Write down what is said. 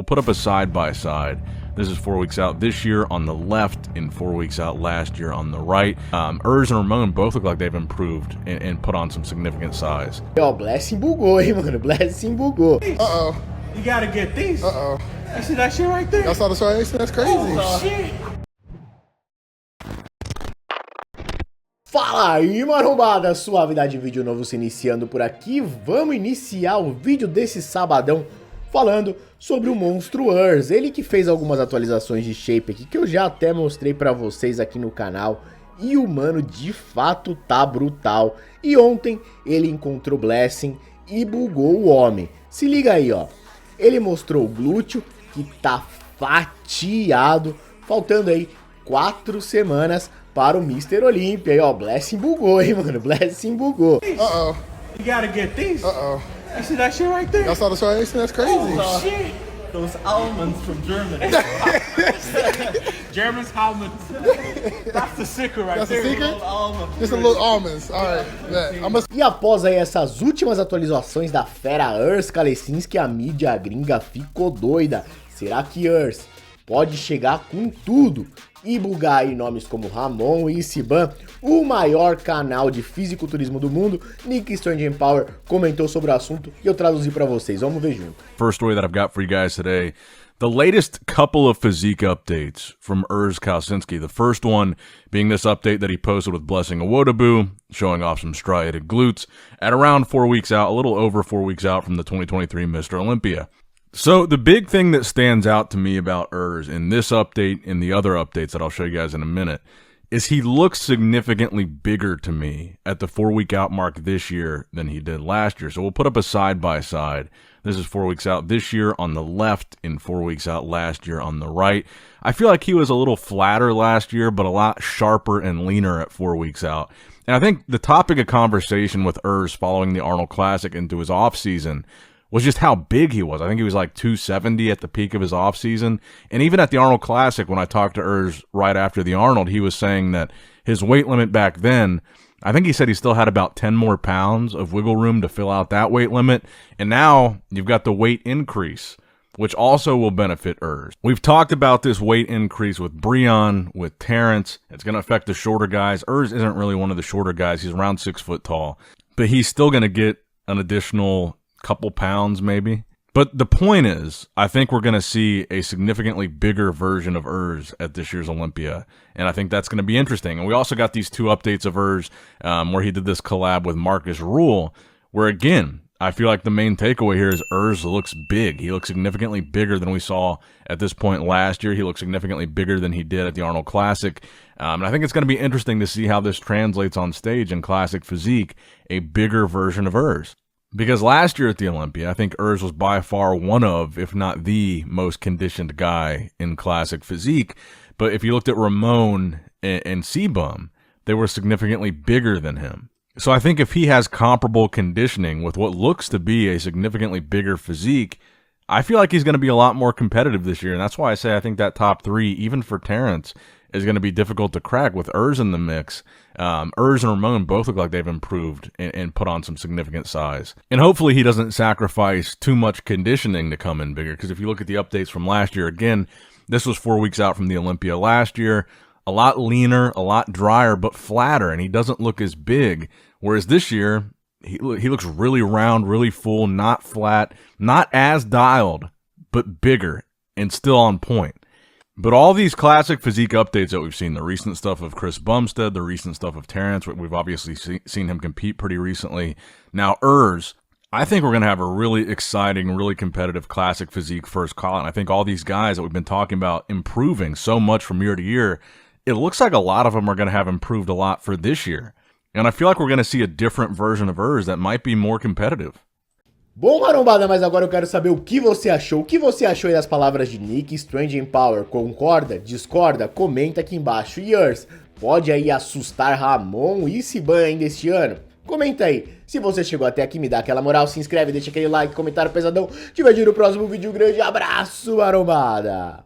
We'll put up a side-by-side. This is 4 weeks out this year on the left and 4 weeks out last year on the right. Urs and Ramon both look like they've improved and put on some significant size. Ó, Blessing bugou, hein, mano? Blessing bugou. Uh-oh. You gotta get these. Uh-oh. You see that shit right there? Y'all saw this right? That's crazy. Oh, shit. Fala aí, marombada! Suavidade, vídeo novo se iniciando por aqui. Vamos iniciar o vídeo desse sabadão falando sobre o monstro Urs. Ele que fez algumas atualizações de shape aqui, que eu já até mostrei pra vocês aqui no canal. E o mano de fato tá brutal. E ontem ele encontrou Blessing e bugou o homem. Se liga aí, ó. Ele mostrou o glúteo, que tá fatiado. Faltando aí 4 semanas para o Mr. Olympia. Aí, ó, Blessing bugou, hein, mano? Blessing bugou. Uh-oh. You gotta get these. Uh-oh. You see that shit right there? Y'all saw this right? That's crazy. Oh, shit. Those almonds from Germany. German's almonds. That's the secret right That's there. the secret? Little almonds. Just a little almonds. All right. Yeah. E após aí essas últimas atualizações da fera Urs Kalecinski, a mídia gringa ficou doida. Será que Urs pode chegar com tudo e bugar aí nomes como Ramon e Cbum? O maior canal de fisiculturismo do mundo, Nick Strange Power, comentou sobre o assunto e eu traduzi pra vocês. Vamos ver junto. First story that I've got for you guys today. The latest couple of physique updates from Urs Kalecinski. The first one being this update that he posted with Blessing Awodabu, showing off some striated glutes at around 4 weeks out, a little over 4 weeks out from the 2023 Mr. Olympia. So the big thing that stands out to me about Urs in this update and the other updates that I'll show you guys in a minute is he looks significantly bigger to me at the 4 week out mark this year than he did last year. So we'll put up a side-by-side. This is 4 weeks out this year on the left and 4 weeks out last year on the right. I feel like he was a little flatter last year, but a lot sharper and leaner at 4 weeks out. And I think the topic of conversation with Urs following the Arnold Classic into his offseason was just how big he was. I think he was like 270 at the peak of his offseason. And even at the Arnold Classic, when I talked to Urs right after the Arnold, he was saying that his weight limit back then, I think he said he still had about 10 more pounds of wiggle room to fill out that weight limit. And now you've got the weight increase, which also will benefit Urs. We've talked about this weight increase with Breon, with Terrence. It's going to affect the shorter guys. Urs isn't really one of the shorter guys. He's around 6 foot tall, but he's still going to get an additional couple pounds maybe. But the point is, I think we're going to see a significantly bigger version of Urs at this year's Olympia, and I think that's going to be interesting. And we also got these 2 updates of Urs where he did this collab with Marcus Rule, where again, I feel like the main takeaway here is Urs looks big. He looks significantly bigger than we saw at this point last year. He looks significantly bigger than he did at the Arnold Classic. And I think it's going to be interesting to see how this translates on stage in Classic Physique, a bigger version of Urs. Because last year at the Olympia, I think Urs was by far one of, if not the most conditioned guy in Classic Physique. But if you looked at Ramon and Cbum, they were significantly bigger than him. So I think if he has comparable conditioning with what looks to be a significantly bigger physique, I feel like he's going to be a lot more competitive this year. And that's why I say I think that top 3, even for Terrence, is going to be difficult to crack with Urs in the mix. Urs and Ramon both look like they've improved and put on some significant size. And hopefully he doesn't sacrifice too much conditioning to come in bigger, because if you look at the updates from last year, again, this was 4 weeks out from the Olympia last year. A lot leaner, a lot drier, but flatter, and he doesn't look as big. Whereas this year, he looks really round, really full, not flat, not as dialed, but bigger and still on point. But all these Classic Physique updates that we've seen, the recent stuff of Chris Bumstead, the recent stuff of Terrence, we've obviously seen him compete pretty recently. Now, Urs, I think we're going to have a really exciting, really competitive Classic Physique first call. And I think all these guys that we've been talking about improving so much from year to year, it looks like a lot of them are going to have improved a lot for this year. And I feel like we're going to see a different version of Urs that might be more competitive. Bom, marombada, mas agora eu quero saber o que você achou. O que você achou aí das palavras de Nick Strange Power? Concorda? Discorda? Comenta aqui embaixo. E Urs, pode aí assustar Ramon e Cbum ainda este ano? Comenta aí. Se você chegou até aqui, me dá aquela moral, se inscreve, deixa aquele like, comentário pesadão. Te vejo no próximo vídeo. Grande abraço, marombada!